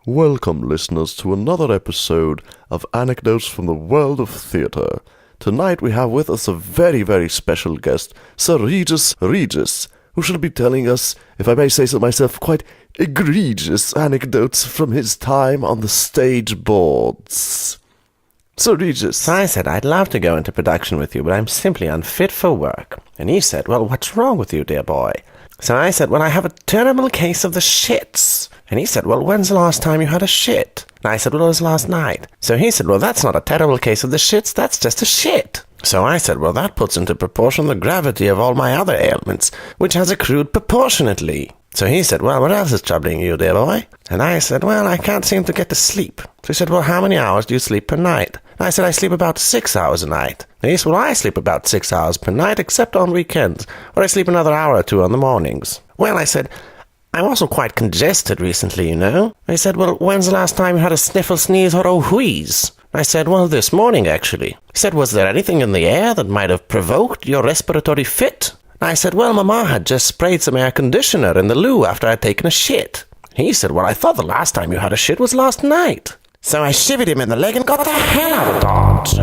Welcome, listeners, to another episode of Anecdotes from the World of Theatre. Tonight we have with us a very, very special guest, Sir Regis Regis, who shall be telling us, if I may say so myself, quite egregious anecdotes from his time on the stage boards. Sir Regis. So I said, I'd love to go into production with you, but I'm simply unfit for work. And he said, well, what's wrong with you, dear boy? So I said, well, I have a terrible case of the shits. And he said, well, when's the last time you had a shit? And I said, well, it was last night. So he said, well, that's not a terrible case of the shits, that's just a shit. So I said, well, that puts into proportion the gravity of all my other ailments, which has accrued proportionately. So he said, well, what else is troubling you, dear boy? And I said, well, I can't seem to get to sleep. So he said, well, how many hours do you sleep per night? And I said, I sleep about 6 hours a night. And he said, well, I sleep about 6 hours per night, except on weekends, or I sleep another hour or two on the mornings. Well, I said, I'm also quite congested recently, you know. He said, well, when's the last time you had a sniffle, sneeze, or a wheeze? I said, well, this morning, actually. He said, was there anything in the air that might have provoked your respiratory fit? I said, well, Mama had just sprayed some air conditioner in the loo after I'd taken a shit. He said, well, I thought the last time you had a shit was last night. So I shivered him in the leg and got the hell out of Dodge.